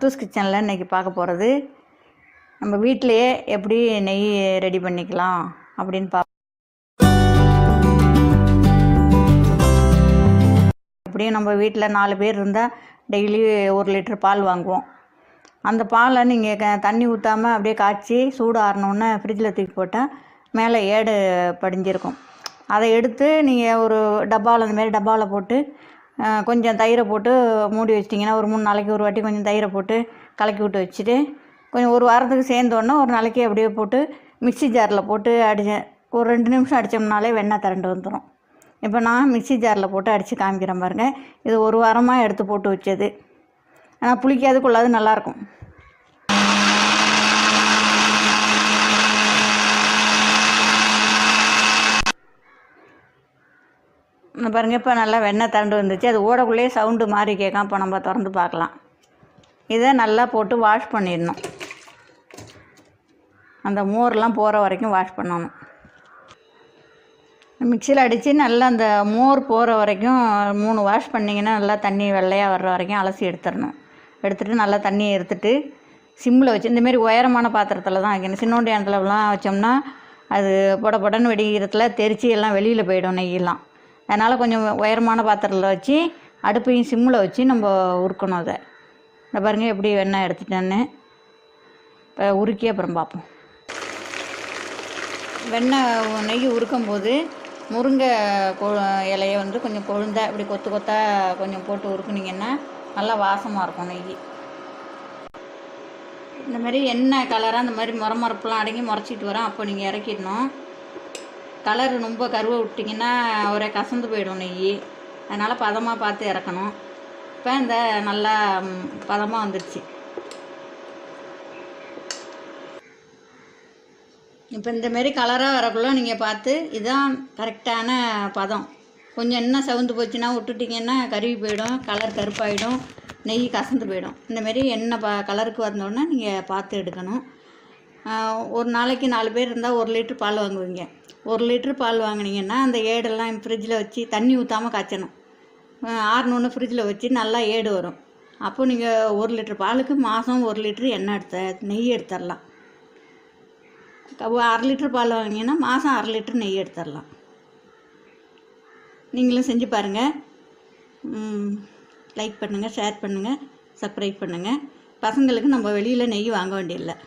முத்துஸ் கிச்சனில் இன்றைக்கி பார்க்க போகிறது நம்ம வீட்டிலையே எப்படி நெய் ரெடி பண்ணிக்கலாம் அப்படின்னு எப்படியும் நம்ம வீட்டில் 4 பேர் இருந்தால் டெய்லி 1 லிட்டர் பால் வாங்குவோம். அந்த பாலை நீங்கள் தண்ணி ஊற்றாமல் அப்படியே காய்ச்சி சூடு ஆறணுன்னு ஃப்ரிட்ஜில் தூக்கி போட்டால் மேலே ஏடு படிஞ்சிருக்கும். அதை எடுத்து நீங்கள் ஒரு டப்பாவில் அந்தமாரி டப்பாவில் போட்டு கொஞ்சம் தயிரை போட்டு மூடி வச்சிட்டிங்கன்னா ஒரு 3 நாளைக்கு ஒரு வாட்டி கொஞ்சம் தயிரை போட்டு கலக்கி விட்டு வச்சுட்டு கொஞ்சம் ஒரு வாரத்துக்கு சேர்ந்தோடனே ஒரு நாளைக்கு அப்படியே போட்டு மிக்ஸி ஜாரில் போட்டு ஒரு 2 நிமிஷம் அடித்தோம்னாலே வெண்ணெய் திரண்டு வந்துடும். இப்போ நான் மிக்ஸி ஜாரில் போட்டு அடித்து காமிக்கிறேன் பாருங்கள். இது ஒரு வாரமாக எடுத்து போட்டு வச்சது. ஆனால் புளிக்காது கொள்ளாது நல்லாயிருக்கும். பாருங்கள், இப்போ நல்லா வெண்ணெய் திரண்டு வந்துச்சு. அது ஓடக்குள்ளேயே சவுண்டு மாதிரி கேட்கும். இப்போ நம்ம திறந்து பார்க்கலாம். இதை நல்லா போட்டு வாஷ் பண்ணிடணும். அந்த மோர்லாம் போகிற வரைக்கும் வாஷ் பண்ணணும். மிக்சியில் அடித்து நல்லா அந்த மோர் போகிற வரைக்கும் 3 வாஷ் பண்ணிங்கன்னா நல்லா தண்ணி வெள்ளையாக வர்ற வரைக்கும் அலசி எடுத்துடணும். எடுத்துகிட்டு நல்லா தண்ணியை எடுத்துகிட்டு சிம்மில் வச்சு இந்தமாரி உயரமான பாத்திரத்தில் தான் வைக்கணும். சின்னோண்டி இடத்துலலாம் வச்சோம்னா அது பொடன்னு வெடிக்கிறதுல தெரித்து எல்லாம் வெளியில் போயிடும் நெய்யெல்லாம். அதனால் கொஞ்சம் உயரமான பாத்திரத்தில் வச்சு அடுப்பையும் சிம்மில் வச்சு நம்ம உருக்கணும். அதை இந்த பாருங்கள் எப்படி வெண்ணெய் எடுத்துட்டேன்னு. இப்போ உருக்கி அப்புறம் பார்ப்போம். நெய் உருக்கும்போது முருங்கை இலையை கொஞ்சம் கொழுந்த இப்படி கொத்தா கொஞ்சம் போட்டு உருக்குனிங்கன்னா நல்லா வாசமாக இருக்கும் நெய். இந்தமாரி எண்ணெய் கலராக இந்த மாதிரி முறமரப்புலாம் அடங்கி முறைச்சிட்டு வரோம். அப்போ நீங்கள் இறக்கிடணும். கலர் ரொம்ப கருவை விட்டிங்கன்னா ஒரே கசந்து போயிடும் நெய். அதனால் பதமாக பார்த்து இறக்கணும். இப்போ இந்த நல்லா பதமாக வந்துடுச்சு. இப்போ இந்தமாரி கலராக வரக்குள்ள நீங்கள் பார்த்து இதுதான் கரெக்டான பதம். கொஞ்சம் எண்ணெய் சவுந்து போச்சுன்னா விட்டுட்டிங்கன்னா கருவி போயிடும், கலர் கருப்பாயிடும், நெய் கசந்து போயிடும். இந்தமாரி எண்ணெய் கலருக்கு வந்தோடனே நீங்கள் பார்த்து எடுக்கணும். ஒரு நாளைக்கு 4 பேர் இருந்தால் 1 லிட்டர் பால் வாங்குவீங்க. 1 லிட்டர் பால் வாங்கினீங்கன்னா அந்த ஏடெல்லாம் ஃப்ரிட்ஜில் வச்சு தண்ணி ஊற்றாமல் காய்ச்சணும். ஆறணுன்னு ஃப்ரிட்ஜில் வச்சு நல்லா ஏடு வரும். அப்போ நீங்கள் 1 லிட்டர் பாலுக்கு மாதம் 1 லிட்டர் நெய் எடுத்துடலாம். 1/2 லிட்டர் பால் வாங்கினீங்கன்னா மாதம் 1/2 லிட்டர் நெய் எடுத்துடலாம். நீங்களும் செஞ்சு பாருங்கள். லைக் பண்ணுங்கள், ஷேர் பண்ணுங்கள், சப்ஸ்கிரைப் பண்ணுங்கள். பசங்களுக்கு நம்ம வெளியில் நெய் வாங்க வேண்டியதில்லை.